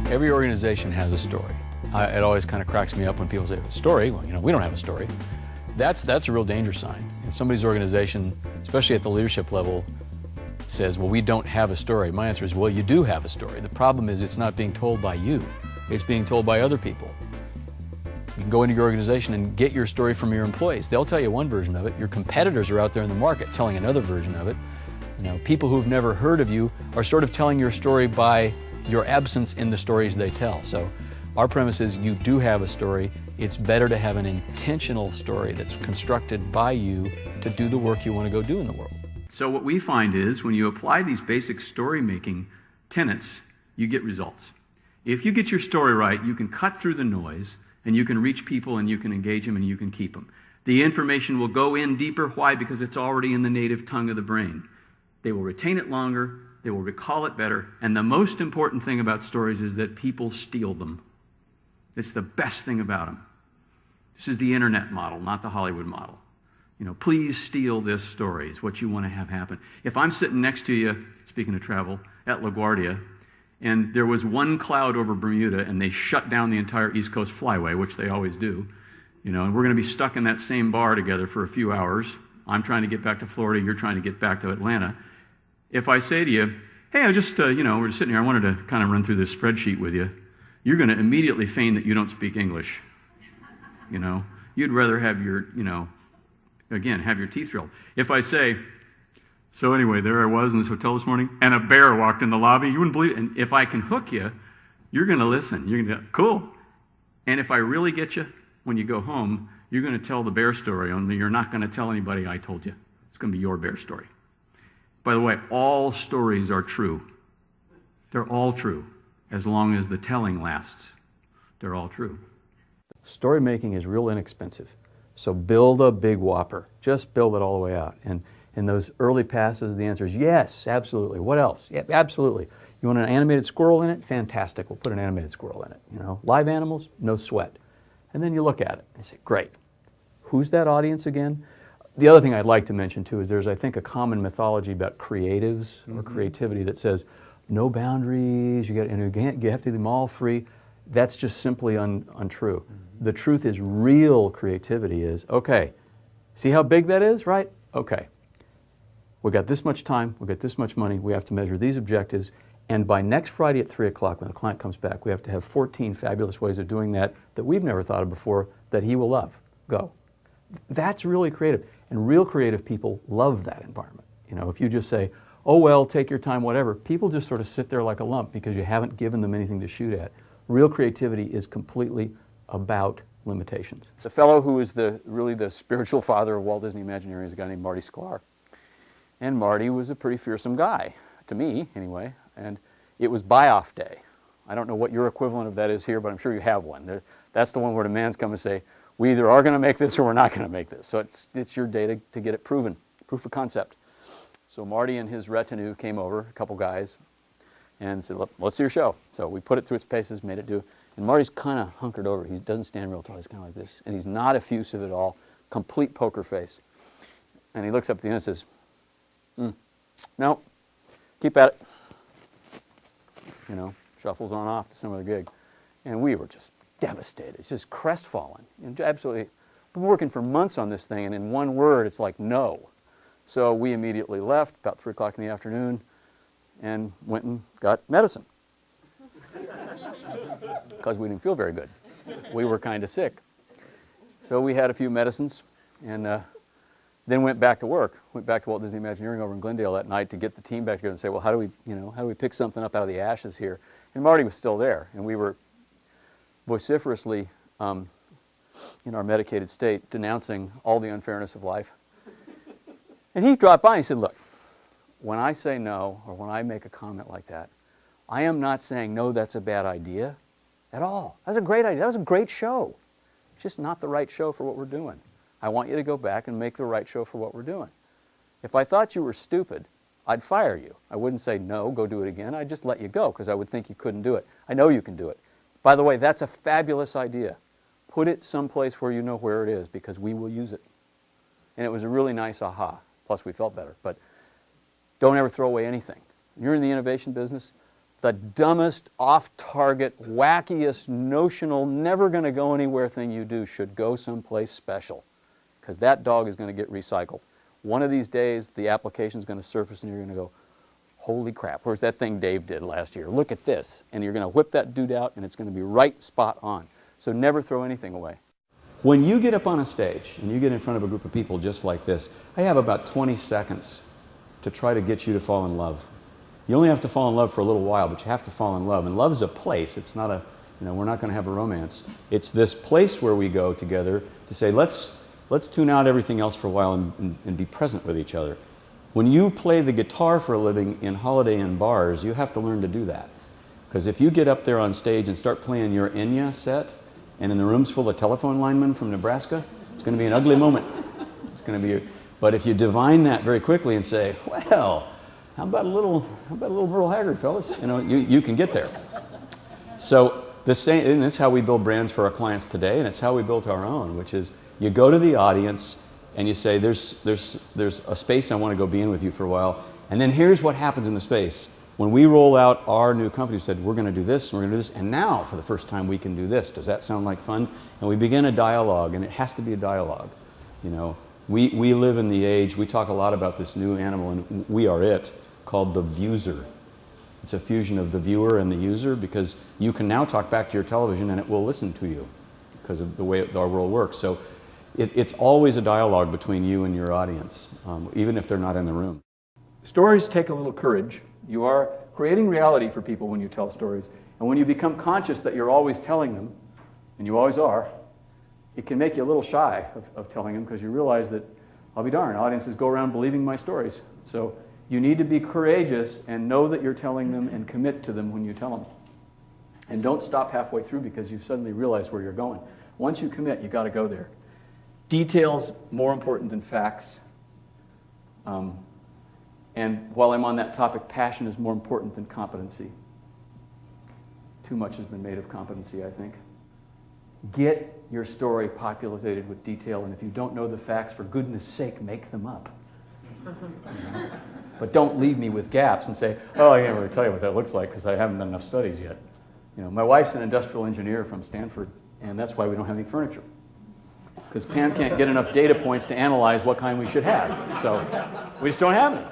Every organization has a story. It always kind of cracks me up when people say, story? Well, we don't have a story. That's a real danger sign. And somebody's organization, especially at the leadership level, says, well, we don't have a story. My answer is, well, you do have a story. The problem is it's not being told by you. It's being told by other people. You can go into your organization and get your story from your employees. They'll tell you one version of it. Your competitors are out there in the market telling another version of it. People who've never heard of you are sort of telling your story by your absence in the stories they tell. So our premise is you do have a story. It's better to have an intentional story that's constructed by you to do the work you want to go do in the world. So what we find is when you apply these basic story-making tenets, you get results. If you get your story right, you can cut through the noise and you can reach people and you can engage them and you can keep them. The information will go in deeper. Why? Because it's already in the native tongue of the brain. They will retain it longer. They will recall it better. And the most important thing about stories is that people steal them. It's the best thing about them. This is the internet model, not the Hollywood model. Please steal this story is what you want to have happen. If I'm sitting next to you, speaking of travel, at LaGuardia, and there was one cloud over Bermuda and they shut down the entire East Coast flyway, which they always do, and we're going to be stuck in that same bar together for a few hours. I'm trying to get back to Florida, you're trying to get back to Atlanta. If I say to you, hey, I just, we're just sitting here, I wanted to kind of run through this spreadsheet with you, you're going to immediately feign that you don't speak English. You'd rather have your, have your teeth drilled. If I say, so anyway, there I was in this hotel this morning, and a bear walked in the lobby, you wouldn't believe it. And if I can hook you, you're going to listen. You're going to, cool. And if I really get you, when you go home, you're going to tell the bear story, only you're not going to tell anybody I told you. It's going to be your bear story. By the way, all stories are true. They're all true, as long as the telling lasts. They're all true. Story making is real inexpensive. So build a big whopper. Just build it all the way out. And in those early passes, the answer is yes, absolutely. What else? Yeah, absolutely. You want an animated squirrel in it? Fantastic. We'll put an animated squirrel in it. Live animals, no sweat. And then you look at it and say, great. Who's that audience again? The other thing I'd like to mention too is there's, I think, a common mythology about creatives or creativity that says no boundaries. You have to do them all free. That's just simply untrue. The truth is real creativity is, okay, see how big that is, right? Okay. We got this much time, we got this much money, we have to measure these objectives, and by next Friday at 3 o'clock when the client comes back, we have to have 14 fabulous ways of doing that we've never thought of before that he will love. Go. That's really creative, and real creative people love that environment. If you just say, oh well, take your time, whatever, people just sort of sit there like a lump because you haven't given them anything to shoot at. Real creativity is completely about limitations. The fellow who is really the spiritual father of Walt Disney Imagineering is a guy named Marty Sklar. And Marty was a pretty fearsome guy, to me anyway, and it was buy-off day. I don't know what your equivalent of that is here, but I'm sure you have one. That's the one where demands come and say, we either are going to make this or we're not going to make this. So it's your day to get it proven, proof of concept. So Marty and his retinue came over, a couple guys, and said, look, let's see your show. So we put it through its paces, made it do. And Marty's kind of hunkered over. He doesn't stand real tall. He's kind of like this. And he's not effusive at all. Complete poker face. And he looks up at the end and says, no, keep at it. Shuffles on off to some other gig. And we were just devastated, just crestfallen. And absolutely, been working for months on this thing, and in one word, it's like no. So we immediately left about 3 o'clock in the afternoon and went and got medicine. Because we didn't feel very good. We were kind of sick. So we had a few medicines and then went back to work. Went back to Walt Disney Imagineering over in Glendale that night to get the team back together and say, well, how do we pick something up out of the ashes here? And Marty was still there, and we were vociferously, in our medicated state, denouncing all the unfairness of life. And he dropped by and he said, look, when I say no, or when I make a comment like that, I am not saying, no, that's a bad idea at all. That's a great idea. That was a great show. It's just not the right show for what we're doing. I want you to go back and make the right show for what we're doing. If I thought you were stupid, I'd fire you. I wouldn't say, no, go do it again. I'd just let you go because I would think you couldn't do it. I know you can do it. By the way, that's a fabulous idea. Put it someplace where you know where it is because we will use it. And it was a really nice aha. Plus, we felt better. But don't ever throw away anything. You're in the innovation business. the dumbest, off-target, wackiest, notional, never going to go anywhere thing you do should go someplace special, because that dog is going to get recycled. One of these days, the application is going to surface and you're going to go, holy crap, where's that thing Dave did last year? Look at this. And you're going to whip that dude out and it's going to be right spot on. So never throw anything away. When you get up on a stage and you get in front of a group of people just like this, I have about 20 seconds to try to get you to fall in love. You only have to fall in love for a little while, but you have to fall in love. And love is a place. It's not a, we're not going to have a romance. It's this place where we go together to say, let's tune out everything else for a while and be present with each other. When you play the guitar for a living in Holiday Inn bars, you have to learn to do that. Because if you get up there on stage and start playing your Enya set, and in the room's full of telephone linemen from Nebraska, it's going to be an ugly moment. It's going to be. But if you divine that very quickly and say, well, how about a little Merle Haggard, fellas? You can get there. So and this is how we build brands for our clients today, and it's how we built our own, which is you go to the audience and you say, there's a space I want to go be in with you for a while, and then here's what happens in the space. When we roll out our new company, we said, we're going to do this, and we're going to do this, and now, for the first time, we can do this. Does that sound like fun? And we begin a dialogue, and it has to be a dialogue. We live in the age, we talk a lot about this new animal, and we are it, called the viewser. It's a fusion of the viewer and the user, because you can now talk back to your television, and it will listen to you, because of the way our world works. So it's always a dialogue between you and your audience, even if they're not in the room. Stories take a little courage. You are creating reality for people when you tell stories. And when you become conscious that you're always telling them, and you always are, it can make you a little shy of telling them, because you realize that, I'll be darned, audiences go around believing my stories. So you need to be courageous and know that you're telling them and commit to them when you tell them. And don't stop halfway through because you suddenly realize where you're going. Once you commit, you got to go there. Details more important than facts. And while I'm on that topic, passion is more important than competency. Too much has been made of competency, I think. Get your story populated with detail, and if you don't know the facts, for goodness sake, make them up. But don't leave me with gaps and say, oh, I can't really tell you what that looks like because I haven't done enough studies yet. My wife's an industrial engineer from Stanford, and that's why we don't have any furniture. Because Pam can't get enough data points to analyze what kind we should have. So we just don't have any.